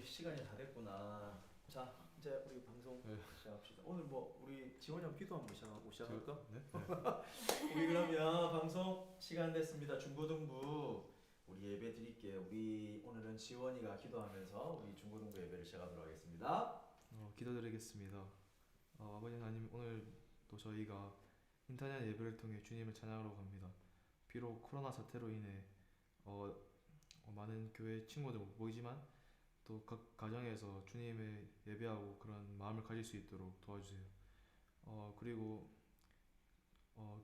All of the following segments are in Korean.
시간이 다 됐구나. 자, 이제 우리 방송 네. 시작합시다. 오늘 뭐 우리 지원이 형 기도 한번 시작할까? 네? 우리 그러면 방송 시간 됐습니다. 중고등부 우리 예배 드릴게요. 우리 오늘은 지원이가 기도하면서 우리 중고등부 예배를 시작하도록 하겠습니다. 기도드리겠습니다. 아버지 하나님, 오늘 또 저희가 인터넷 예배를 통해 주님을 찬양하러 갑니다. 비록 코로나 사태로 인해 많은 교회 친구들 못 보이지만 또 각 가정에서 주님의 예배하고 그런 마음을 가질 수 있도록 도와주세요. 그리고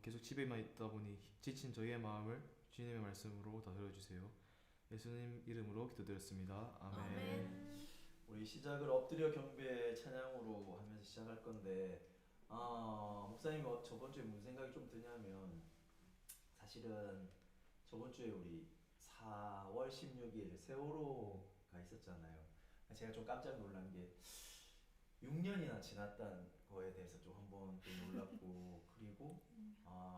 계속 집에만 있다 보니 지친 저희의 마음을 주님의 말씀으로 다스려주세요. 예수님 이름으로 기도드렸습니다. 아멘. 우리 시작을 엎드려 경배 찬양으로 하면서 시작할 건데 목사님이 저번 주에 무슨 생각이 좀 드냐면 사실은 저번 주에 우리 4월 16일 세월호가 있었잖아요. 제가 좀 깜짝 놀란 게 6년이나 지났다는 거에 대해서 좀 한번 또 놀랐고 그리고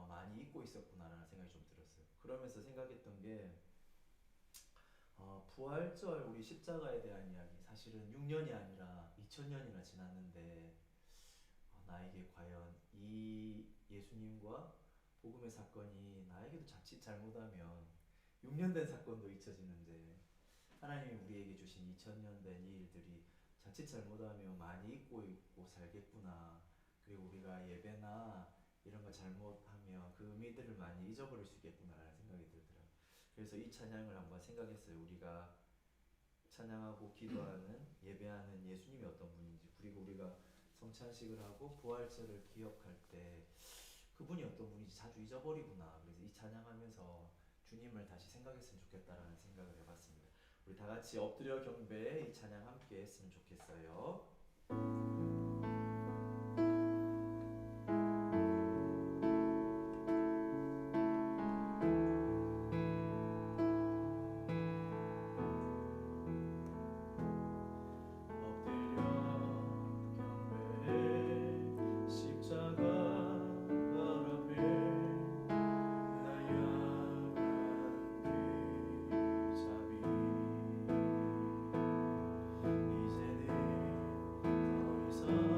많이 잊고 있었구나라는 생각이 좀 들었어요. 그러면서 생각했던 게 부활절 우리 십자가에 대한 이야기 사실은 6년이 아니라 2000년이나 지났는데 나에게 과연 이 예수님과 복음의 사건이 나에게도 자칫 잘못하면 6년 된 사건도 잊혀지는데 하나님이 우리에게 주신 2000년 된 이 일들이 자칫 잘못하면 많이 잊고 있고 살겠구나. 그리고 우리가 예배나 이런 거 잘못하면 그 의미들을 많이 잊어버릴 수 있겠구나라는 생각이 들더라고요. 그래서 이 찬양을 한번 생각했어요. 우리가 찬양하고 기도하는 예배하는 예수님이 어떤 분인지, 그리고 우리가 성찬식을 하고 부활절을 기억할 때 그분이 어떤 분인지 자주 잊어버리구나. 그래서 이 찬양하면서 주님을 다시 생각했으면 좋겠다라는 생각을 해봤습니다. 우리 다 같이 엎드려 경배에 이 찬양 함께 했으면 좋겠어요. 이제는 더 이상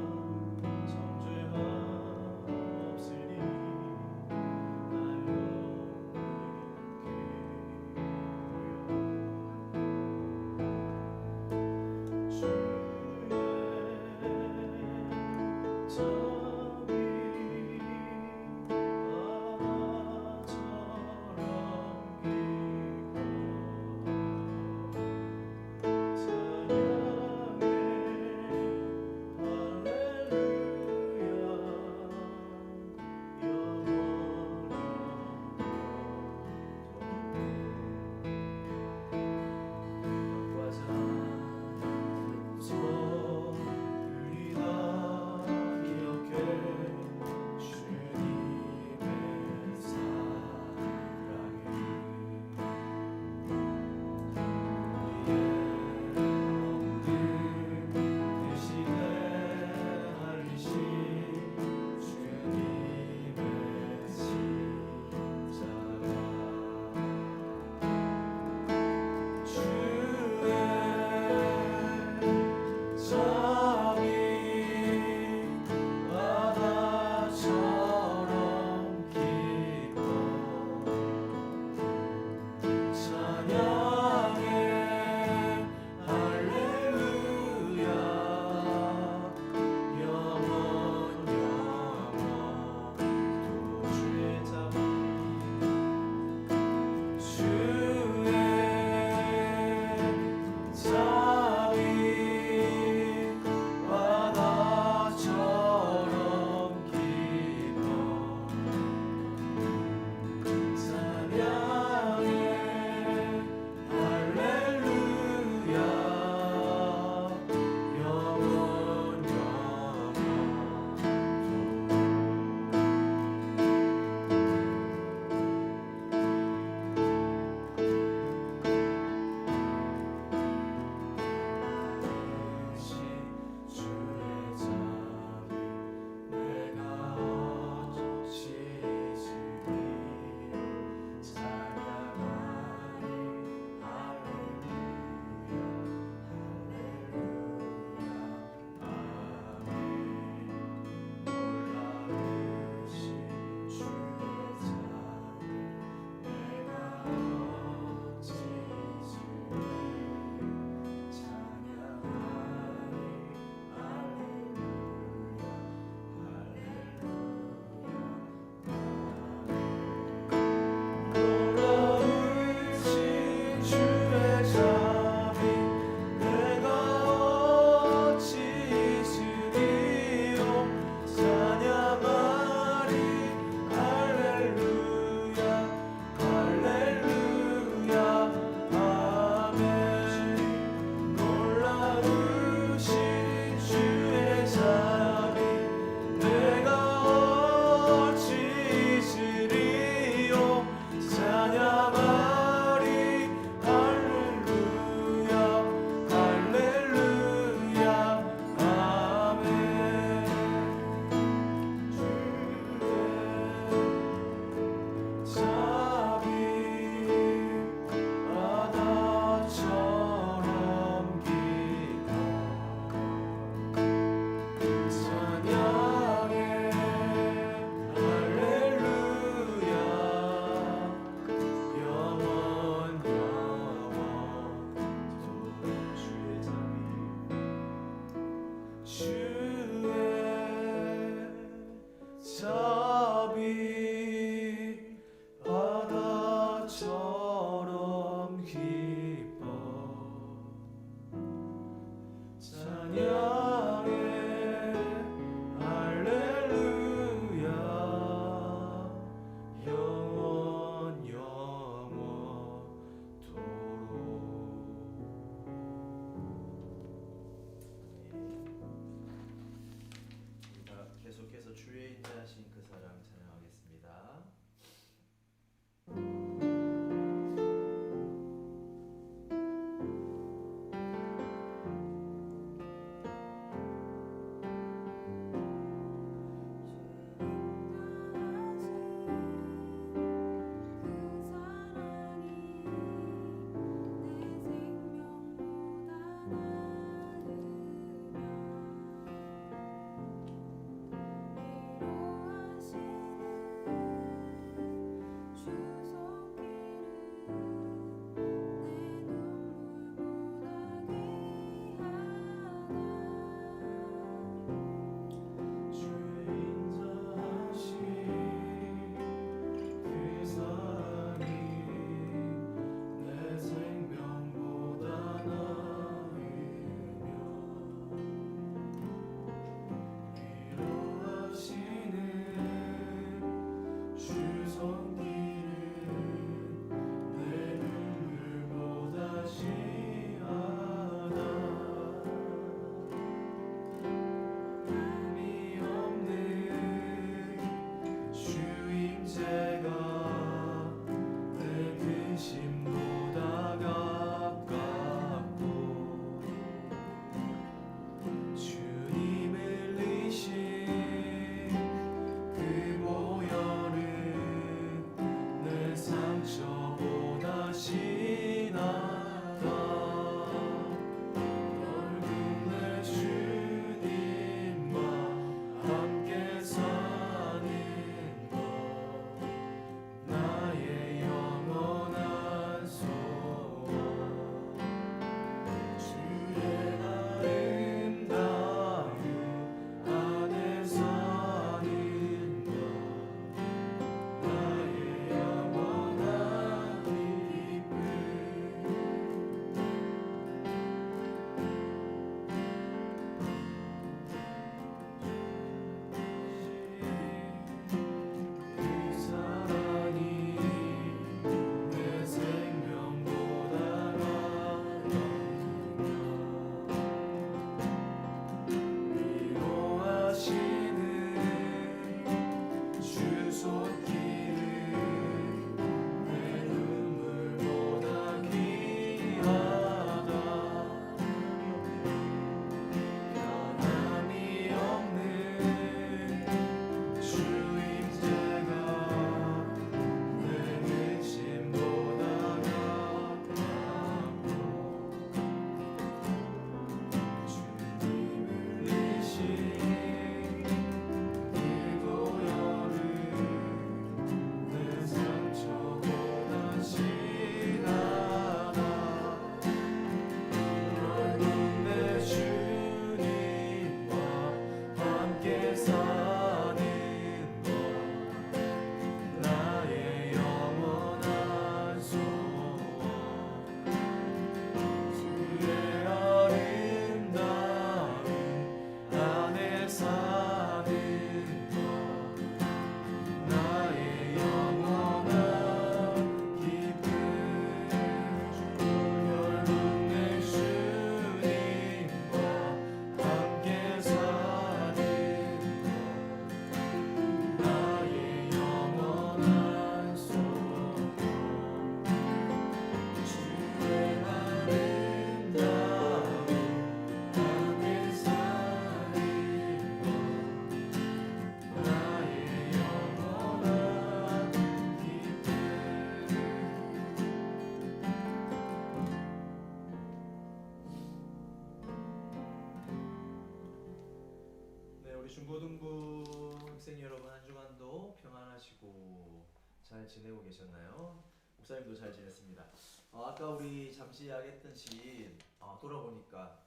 고등부 학생 여러분 한 주간도 평안하시고 잘 지내고 계셨나요? 목사님도 잘 지냈습니다. 아까 우리 잠시 이야기했던 시인 돌아보니까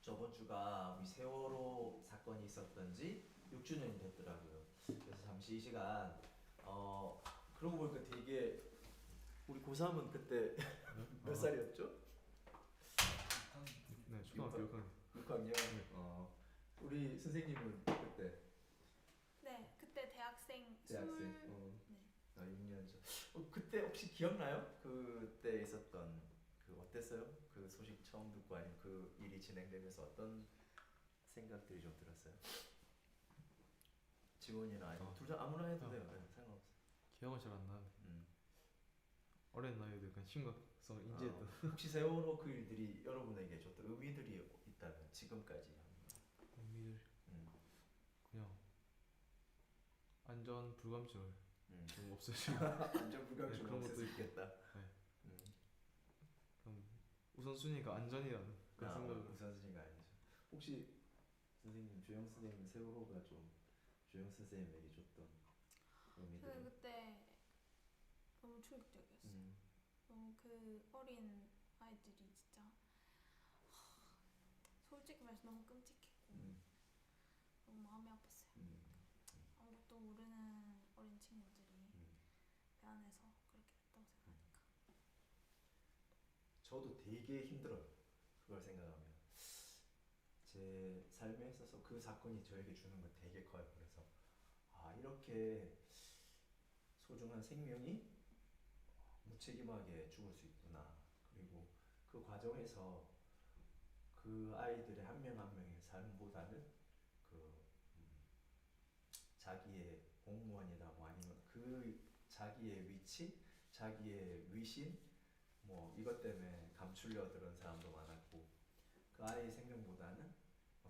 저번 주가 우리 세월호 사건이 있었던 지 6주년이 됐더라고요. 그래서 잠시 이 시간 그러고 보니까 되게 우리 고3은 그때 몇 살이었죠? 네, 초등학교 6학년. 6학년? 우리 선생님은 그때 네, 그때 대학생 대학생? 네. 6년 전. 그때 혹시 기억나요? 그때 있었던 그 어땠어요? 그 소식 처음 듣고 아니면 그 일이 진행되면서 어떤 생각들이 좀 들었어요? 지원이나 아니면 둘 다 아무나 해도 돼요. 네, 상관없어요. 기억은 잘 안 나는데 음. 어린 나이에도 약간 심각성 인지했던. 혹시 세월호 그 일들이 여러분에게 줬던 의미들이 있다면 지금까지 의미들 음. 그냥 안전 불감증을 음. 좀 없애주고 안전 불감증 네, 그런 없앨 수 것도 있겠다. 네. 음. 그럼 우선순위가 안전이라는 그런 생각을. 우선순위가 아니죠. 혹시 선생님 주영 선생님 세월호가 좀 주영 선생님에게 줬던 의미들. 저는 그때 너무 충격적이었어요. 너무 그 어린 아이들이 진짜 솔직히 말해서 너무 끔찍했고 너무 마음이 아팠어요. 아무것도 모르는 어린 친구들이 배 안에서 그렇게 됐다고 생각하니까. 저도 되게 힘들어요. 그걸 생각하면 제 삶에 있어서 그 사건이 저에게 주는 건 되게 커요. 그래서 이렇게 소중한 생명이 무책임하게 죽을 수 있구나. 그리고 그 과정에서 그 아이들의 한 명 한 명의 삶보다는 그 자기의 공무원이라고 아니면 그 자기의 위치, 자기의 위신 뭐 이것 때문에 감추려 들은 사람도 많았고 그 아이의 생명보다는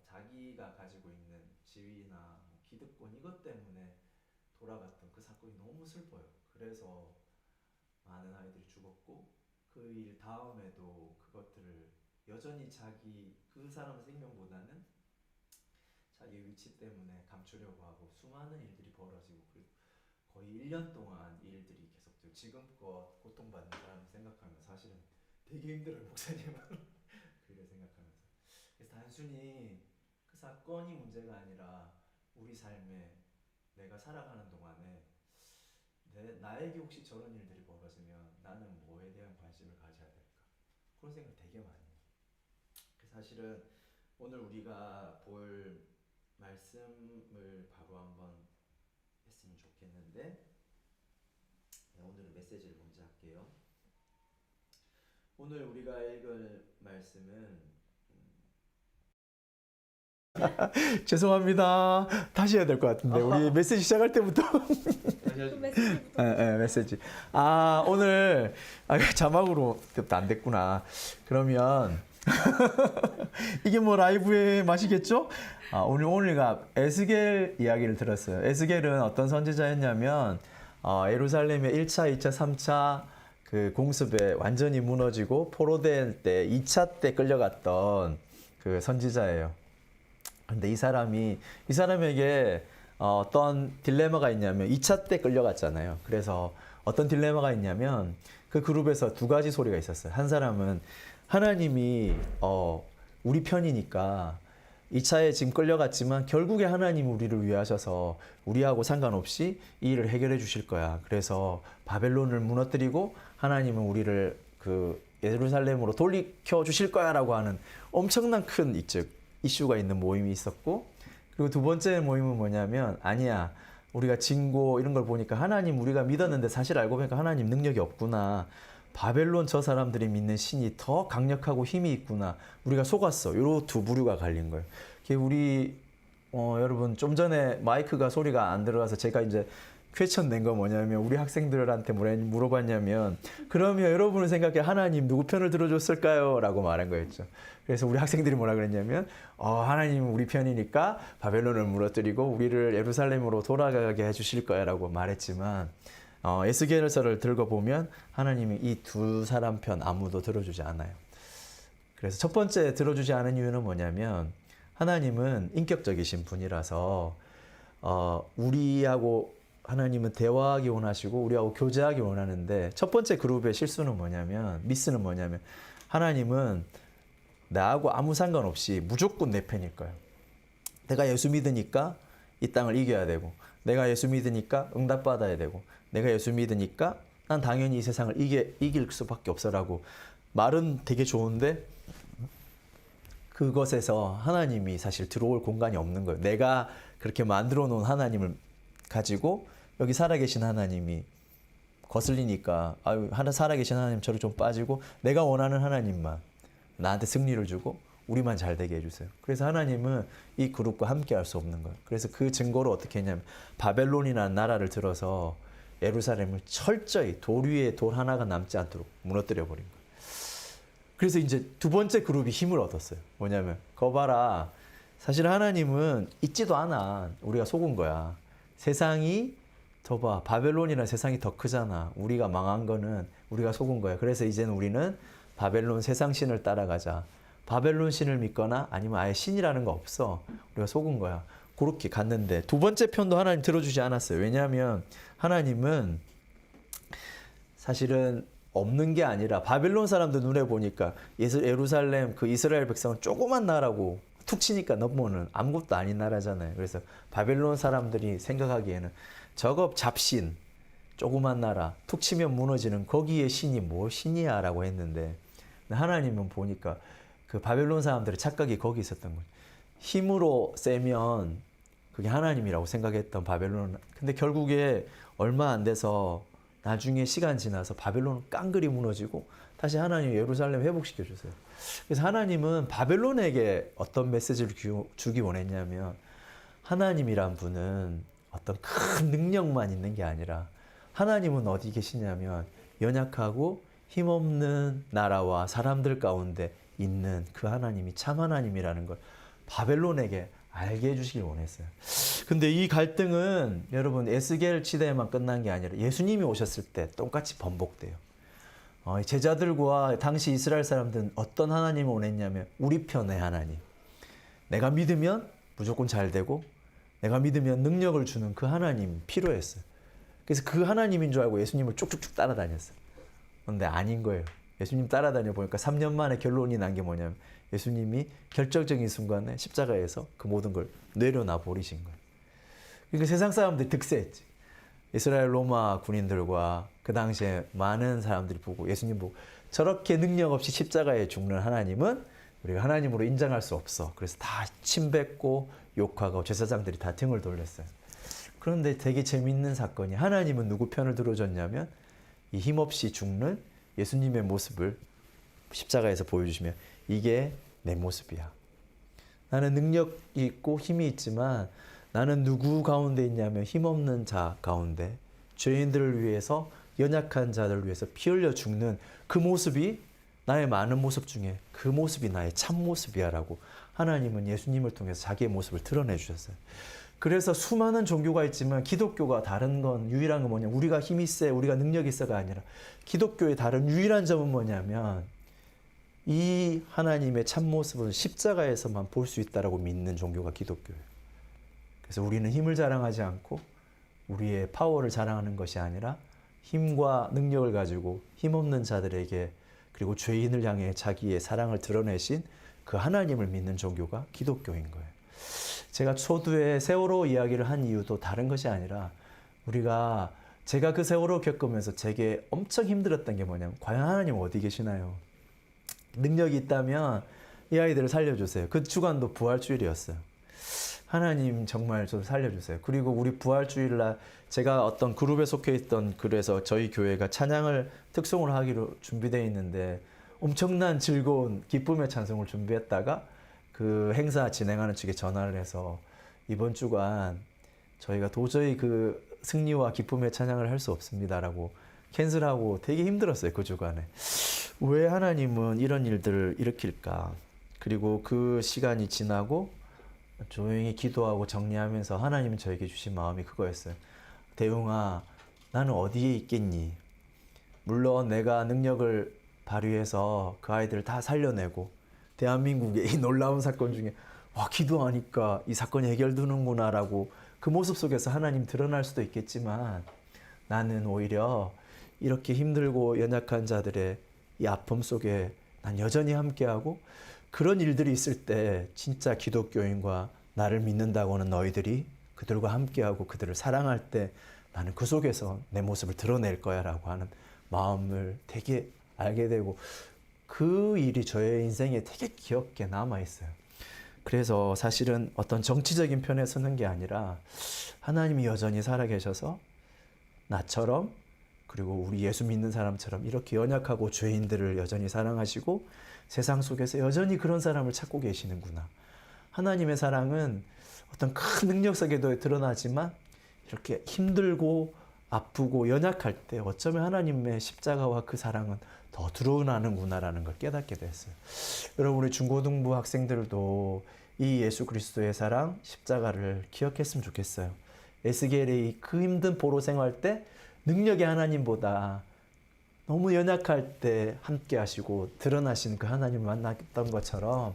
자기가 가지고 있는 지위나 뭐 기득권 이것 때문에 돌아갔던 그 사건이 너무 슬퍼요. 그래서 많은 아이들이 죽었고 그 일 다음에도 그것들을 여전히 그 사람 생명보다는 자기 위치 때문에 감추려고 하고 수많은 일들이 벌어지고 거의 1년 동안 이 일들이 계속되고 지금껏 고통받는 사람을 생각하면 사실은 되게 힘들어요. 목사님은 그걸 생각하면서. 그래서 단순히 그 사건이 문제가 아니라 우리 삶에 내가 살아가는 동안에 나에게 혹시 저런 일들이 벌어지면 나는 뭐에 대한 관심을 가져야 될까? 그런 생각 되게 많이 해요. 사실은 오늘 우리가 볼 말씀을 바로 한번 했으면 좋겠는데 오늘은 메시지를 먼저 할게요. 오늘 우리가 읽을 말씀은 죄송합니다. 다시 해야 될 것 같은데 우리 메시지 시작할 때부터 그 메시지부터. 메시지. 오늘 자막으로 안 됐구나. 그러면 이게 뭐 라이브의 맛이겠죠? 오늘가 에스겔 이야기를 들었어요. 에스겔은 어떤 선지자였냐면 예루살렘의 1차, 2차, 3차 그 공습에 완전히 무너지고 포로될 때 2차 때 끌려갔던 그 선지자예요. 근데 이 사람에게 어떤 딜레마가 있냐면 2차 때 끌려갔잖아요. 그래서 어떤 딜레마가 있냐면 그 그룹에서 두 가지 소리가 있었어요. 한 사람은 하나님이 우리 편이니까 2차에 지금 끌려갔지만 결국에 하나님이 우리를 위하셔서 우리하고 상관없이 이 일을 해결해 주실 거야. 그래서 바벨론을 무너뜨리고 하나님은 우리를 그 예루살렘으로 돌이켜 주실 거야 라고 하는 엄청난 큰 이슈가 있는 모임이 있었고, 그리고 두 번째 모임은 뭐냐면 아니야, 우리가 징고 이런 걸 보니까 하나님 우리가 믿었는데 사실 알고 보니까 하나님 능력이 없구나. 바벨론 저 사람들이 믿는 신이 더 강력하고 힘이 있구나. 우리가 속았어. 요 두 부류가 갈린 거예요. 우리 여러분 좀 전에 마이크가 소리가 안 들어가서 제가 이제 퀘스천 낸 거 뭐냐면 우리 학생들한테 물어봤냐면 그러면 여러분은 생각해 하나님 누구 편을 들어줬을까요? 라고 말한 거였죠. 그래서 우리 학생들이 뭐라 그랬냐면 하나님은 우리 편이니까 바벨론을 무너뜨리고 우리를 예루살렘으로 돌아가게 해주실 거야 라고 말했지만 에스겔서를 들고 보면 하나님이 이 두 사람 편 아무도 들어주지 않아요. 그래서 첫 번째 들어주지 않은 이유는 뭐냐면 하나님은 인격적이신 분이라서 우리하고 하나님은 대화하기 원하시고 우리하고 교제하기 원하는데 첫 번째 그룹의 실수는 뭐냐면 미스는 뭐냐면 하나님은 나하고 아무 상관없이 무조건 내 편일 거예요. 내가 예수 믿으니까 이 땅을 이겨야 되고 내가 예수 믿으니까 응답받아야 되고 내가 예수 믿으니까 난 당연히 이 세상을 이길 수밖에 없어라고 말은 되게 좋은데 그것에서 하나님이 사실 들어올 공간이 없는 거예요. 내가 그렇게 만들어 놓은 하나님을 가지고 여기 살아계신 하나님이 거슬리니까 아유 살아계신 하나님 저를 좀 빠지고 내가 원하는 하나님만 나한테 승리를 주고 우리만 잘 되게 해주세요. 그래서 하나님은 이 그룹과 함께 할 수 없는 거예요. 그래서 그 증거를 어떻게 했냐면 바벨론이라는 나라를 들어서 예루살렘을 철저히 돌 위에 돌 하나가 남지 않도록 무너뜨려 버린 거예요. 그래서 이제 두 번째 그룹이 힘을 얻었어요. 뭐냐면 거 봐라. 사실 하나님은 있지도 않아. 우리가 속은 거야. 세상이 더 봐. 바벨론이라는 세상이 더 크잖아. 우리가 망한 거는 우리가 속은 거야. 그래서 이제는 우리는 바벨론 세상 신을 따라가자. 바벨론 신을 믿거나 아니면 아예 신이라는 거 없어. 우리가 속은 거야. 그렇게 갔는데 두 번째 편도 하나님 들어주지 않았어요. 왜냐하면 하나님은 사실은 없는 게 아니라 바벨론 사람들 눈에 보니까 예루살렘 그 이스라엘 백성은 조그만 나라고 툭 치니까 넘어오는 아무것도 아닌 나라잖아요. 그래서 바벨론 사람들이 생각하기에는 저거 잡신 조그만 나라 툭 치면 무너지는 거기에 신이 뭐 신이야 라고 했는데 하나님은 보니까 그 바벨론 사람들의 착각이 거기 있었던 거예요. 힘으로 세면 그게 하나님이라고 생각했던 바벨론. 근데 결국에 얼마 안 돼서 나중에 시간 지나서 바벨론은 깡그리 무너지고 다시 하나님이 예루살렘 회복시켜 주세요. 그래서 하나님은 바벨론에게 어떤 메시지를 주기 원했냐면 하나님이란 분은 어떤 큰 능력만 있는 게 아니라 하나님은 어디 계시냐면 연약하고 힘없는 나라와 사람들 가운데 있는 그 하나님이 참 하나님이라는 걸 바벨론에게 알게 해주시길 원했어요. 근데 이 갈등은 여러분 에스겔 시대에만 끝난 게 아니라 예수님이 오셨을 때 똑같이 번복돼요. 제자들과 당시 이스라엘 사람들은 어떤 하나님을 원했냐면 우리 편의 하나님. 내가 믿으면 무조건 잘 되고 내가 믿으면 능력을 주는 그 하나님 필요했어요. 그래서 그 하나님인 줄 알고 예수님을 쭉쭉쭉 따라다녔어요. 그런데 아닌 거예요. 예수님 따라다녀 보니까 3년 만에 결론이 난 게 뭐냐면 예수님이 결정적인 순간에 십자가에서 그 모든 걸 내려놔 버리신 거예요. 그러니까 세상 사람들이 득세했지. 이스라엘 로마 군인들과 그 당시에 많은 사람들이 보고 예수님 보고 저렇게 능력 없이 십자가에 죽는 하나님은 우리가 하나님으로 인정할 수 없어. 그래서 다 침뱉고 욕하고 제사장들이 다 등을 돌렸어요. 그런데 되게 재밌는 사건이 하나님은 누구 편을 들어줬냐면 이 힘없이 죽는 예수님의 모습을 십자가에서 보여주시면 이게 내 모습이야. 나는 능력이 있고 힘이 있지만 나는 누구 가운데 있냐면 힘없는 자 가운데 죄인들을 위해서 연약한 자들을 위해서 피 흘려 죽는 그 모습이 나의 많은 모습 중에 그 모습이 나의 참 모습이야 라고 하나님은 예수님을 통해서 자기의 모습을 드러내 주셨어요. 그래서 수많은 종교가 있지만 기독교가 다른 건 유일한 건 뭐냐 우리가 힘이 세 우리가 능력이 있어가 아니라 기독교의 다른 유일한 점은 뭐냐면 이 하나님의 참모습은 십자가에서만 볼 수 있다라고 믿는 종교가 기독교예요. 그래서 우리는 힘을 자랑하지 않고 우리의 파워를 자랑하는 것이 아니라 힘과 능력을 가지고 힘없는 자들에게 그리고 죄인을 향해 자기의 사랑을 드러내신 그 하나님을 믿는 종교가 기독교인 거예요. 제가 초두에 세월호 이야기를 한 이유도 다른 것이 아니라 제가 그 세월호 겪으면서 제게 엄청 힘들었던 게 뭐냐면 과연 하나님 어디 계시나요? 능력이 있다면 이 아이들을 살려주세요. 그 주간도 부활주일이었어요. 하나님 정말 좀 살려주세요. 그리고 우리 부활주일날 제가 어떤 그룹에 속해 있던 그래서 저희 교회가 찬양을 특송을 하기로 준비되어 있는데 엄청난 즐거운 기쁨의 찬송을 준비했다가 그 행사 진행하는 측에 전화를 해서 이번 주간 저희가 도저히 그 승리와 기쁨의 찬양을 할 수 없습니다라고 캔슬하고 되게 힘들었어요. 그 주간에. 왜 하나님은 이런 일들을 일으킬까? 그리고 그 시간이 지나고 조용히 기도하고 정리하면서 하나님은 저에게 주신 마음이 그거였어요. 대웅아, 나는 어디에 있겠니? 물론 내가 능력을 발휘해서 그 아이들을 다 살려내고 대한민국의 이 놀라운 사건 중에 와 기도하니까 이 사건이 해결되는구나 라고 그 모습 속에서 하나님 드러날 수도 있겠지만 나는 오히려 이렇게 힘들고 연약한 자들의 이 아픔 속에 난 여전히 함께하고 그런 일들이 있을 때 진짜 기독교인과 나를 믿는다고 하는 너희들이 그들과 함께하고 그들을 사랑할 때 나는 그 속에서 내 모습을 드러낼 거야 라고 하는 마음을 되게 알게 되고 그 일이 저의 인생에 되게 기억에 남아있어요. 그래서 사실은 어떤 정치적인 편에 서는 게 아니라 하나님이 여전히 살아계셔서 나처럼 그리고 우리 예수 믿는 사람처럼 이렇게 연약하고 죄인들을 여전히 사랑하시고 세상 속에서 여전히 그런 사람을 찾고 계시는구나. 하나님의 사랑은 어떤 큰 능력 속에도 드러나지만 이렇게 힘들고 아프고 연약할 때 어쩌면 하나님의 십자가와 그 사랑은 더 드러나는구나라는 걸 깨닫게 됐어요. 여러분 우리 중고등부 학생들도 이 예수 그리스도의 사랑 십자가를 기억했으면 좋겠어요. 에스겔의 그 힘든 포로 생활 때 능력의 하나님보다 너무 연약할 때 함께 하시고 드러나신 그 하나님을 만났던 것처럼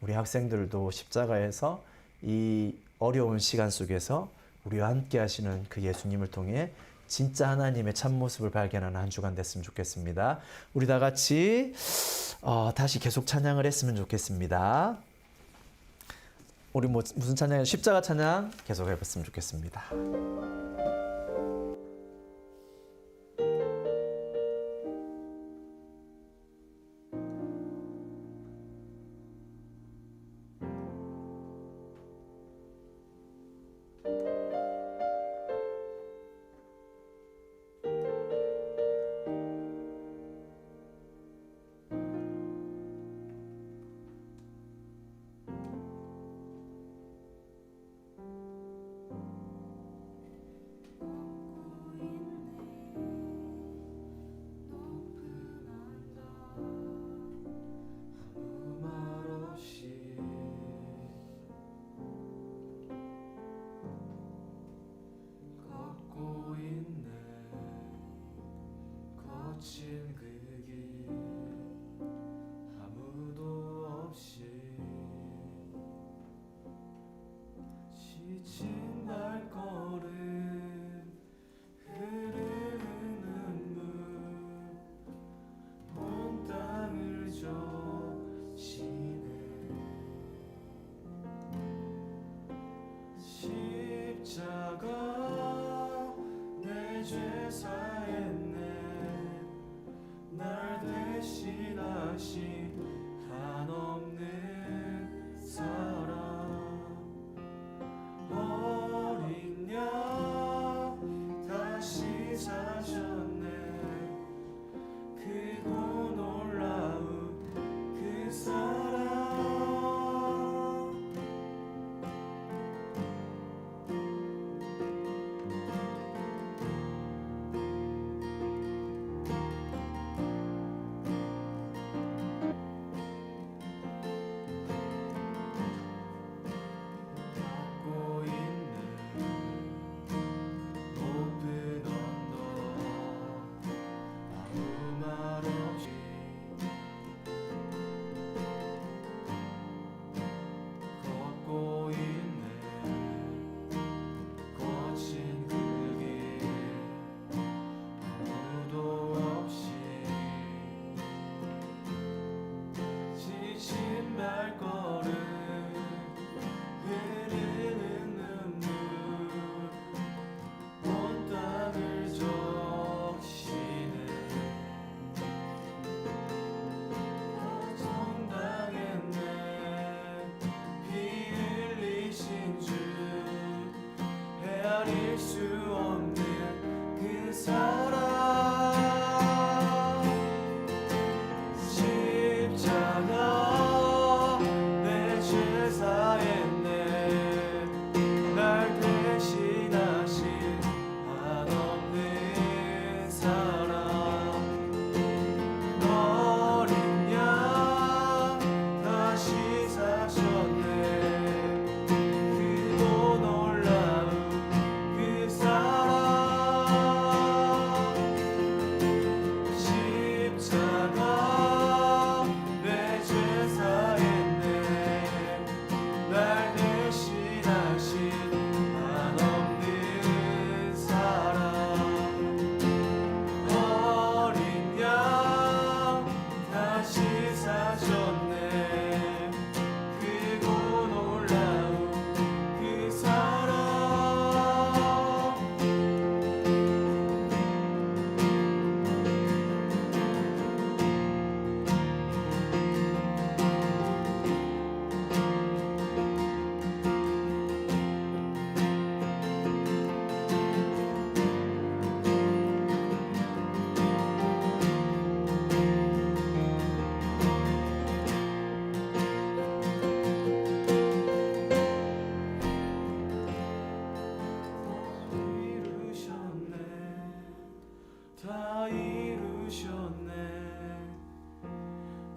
우리 학생들도 십자가에서 이 어려운 시간 속에서 우리와 함께 하시는 그 예수님을 통해 진짜 하나님의 참모습을 발견하는 한 주간 됐으면 좋겠습니다. 우리 다 같이 다시 계속 찬양을 했으면 좋겠습니다. 우리 무슨 찬양이에요? 십자가 찬양 계속 해봤으면 좋겠습니다.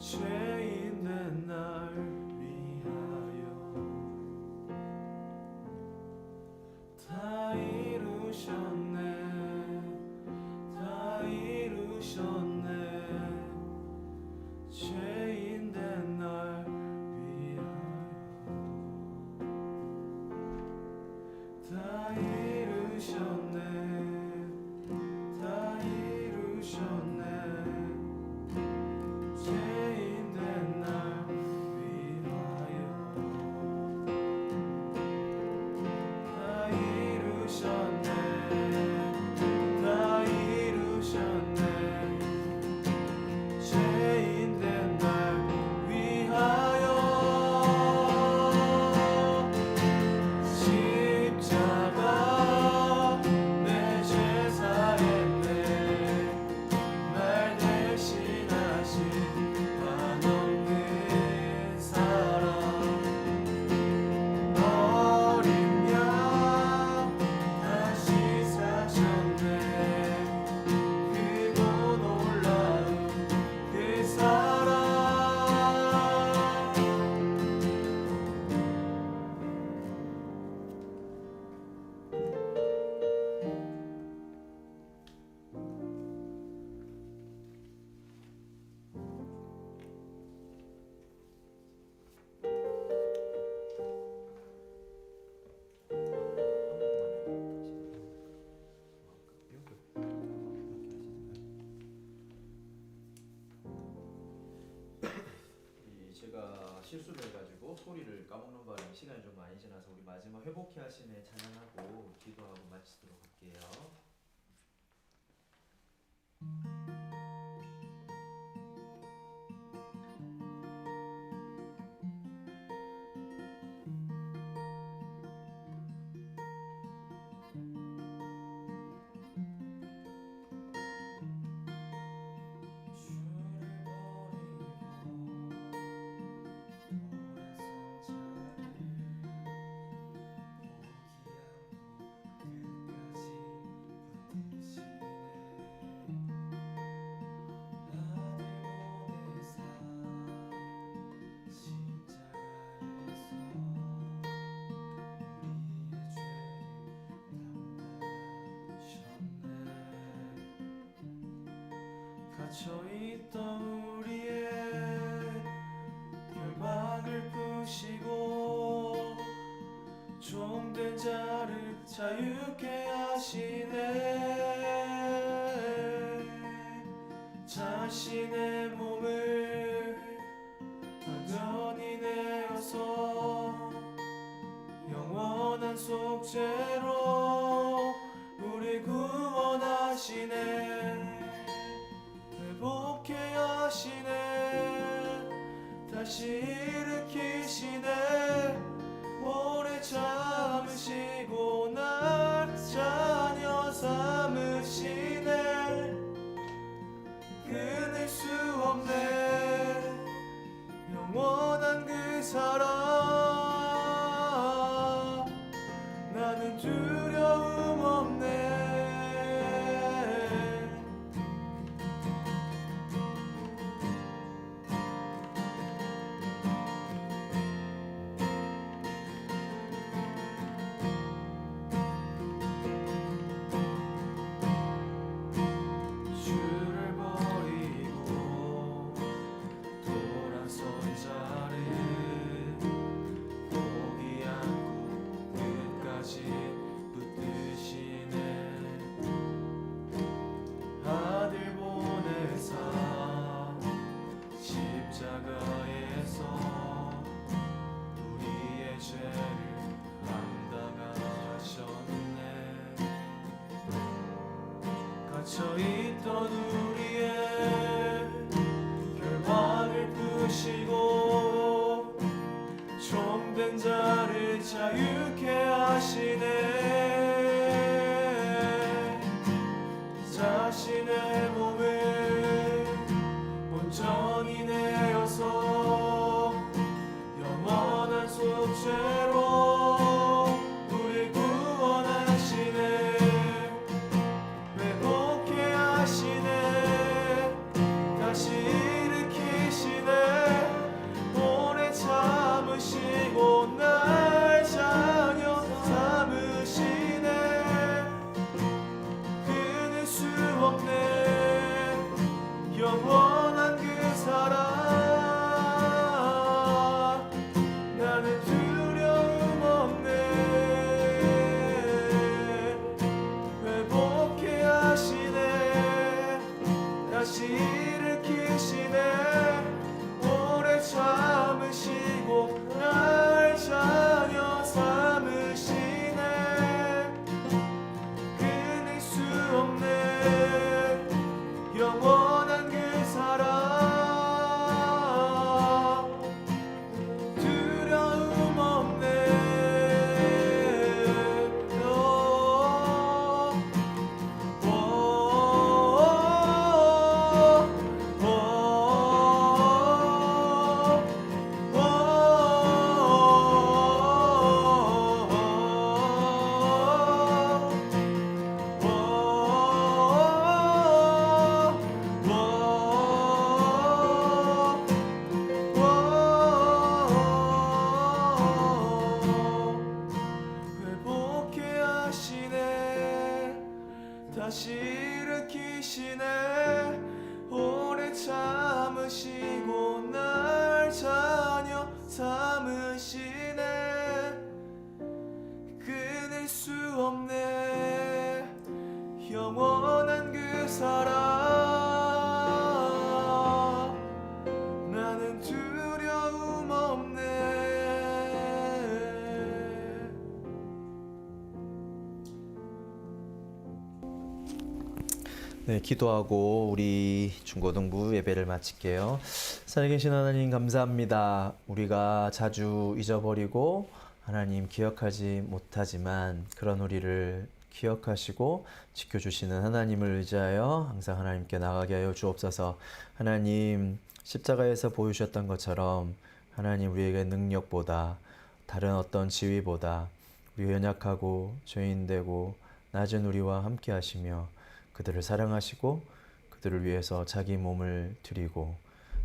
죄인된 날 위하여 다 이루셨네 다 이루셨네 죄인된 날 다 이루셨네 다 이루셨네 죄인된 날 위하여 다 이루셨네 다 이루셨네 죄인된 날 위하여 십자가 내 죄 사했네 날 대신하신 한없는 사랑 어린 양 다시 사셨네 크고 놀라운 그 사랑 제가 실수를 해가지고 소리를 까먹는 바람에 시간이 좀 많이 지나서 우리 마지막 회복케 하심에 찬양하고 기도하고 마치도록 할게요. 갇혀있던 우리의 결박을 푸시고 종된 자를 자유케 하시네 자신의 몸을 완전히 내어서 영원한 속죄로 우리 구원하시네 회복케 하시네 다시 일으키시네 오래 참으시고 날 자녀 삼으시네 끊을 수 없네 영원한 그 사랑 나는 두려움 없네 주를 버리고 돌아선 자를 포기 않고 끝까지 붙드시네 아들 보내사 십자가에서 우리의 죄를 감당하셨네 갇혀있던 우리의 결박을 푸시고 종된 자를 자유케 하시네 자신의 몸을 온전히 내어서 영원한 속죄로 우리 구원하시네 회복케 하시네 다시 일으키시네 네, 기도하고 우리 중고등부 예배를 마칠게요. 살아계신 하나님 감사합니다. 우리가 자주 잊어버리고 하나님 기억하지 못하지만 그런 우리를 기억하시고 지켜주시는 하나님을 의지하여 항상 하나님께 나가게 하여 주옵소서. 하나님 십자가에서 보여주셨던 것처럼 하나님 우리에게 능력보다 다른 어떤 지위보다 우리 연약하고 죄인되고 낮은 우리와 함께 하시며 그들을 사랑하시고 그들을 위해서 자기 몸을 드리고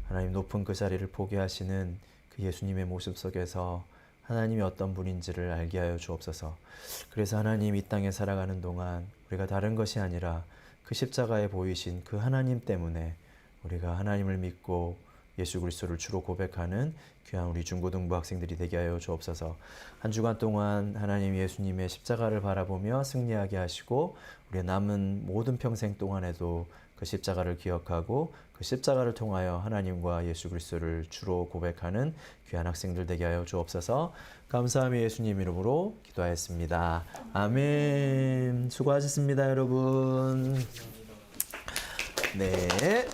하나님 높은 그 자리를 포기하시는 그 예수님의 모습 속에서 하나님이 어떤 분인지를 알게 하여 주옵소서. 그래서 하나님 이 땅에 살아가는 동안 우리가 다른 것이 아니라 그 십자가에 보이신 그 하나님 때문에 우리가 하나님을 믿고 예수 그리스도를 주로 고백하는 귀한 우리 중고등부 학생들이 되게 하여 주옵소서. 한 주간 동안 하나님 예수님의 십자가를 바라보며 승리하게 하시고 우리의 남은 모든 평생 동안에도 그 십자가를 기억하고 그 십자가를 통하여 하나님과 예수 그리스도를 주로 고백하는 귀한 학생들 되게 하여 주옵소서. 감사함이 예수님 이름으로 기도하였습니다. 아멘. 수고하셨습니다, 여러분. 네.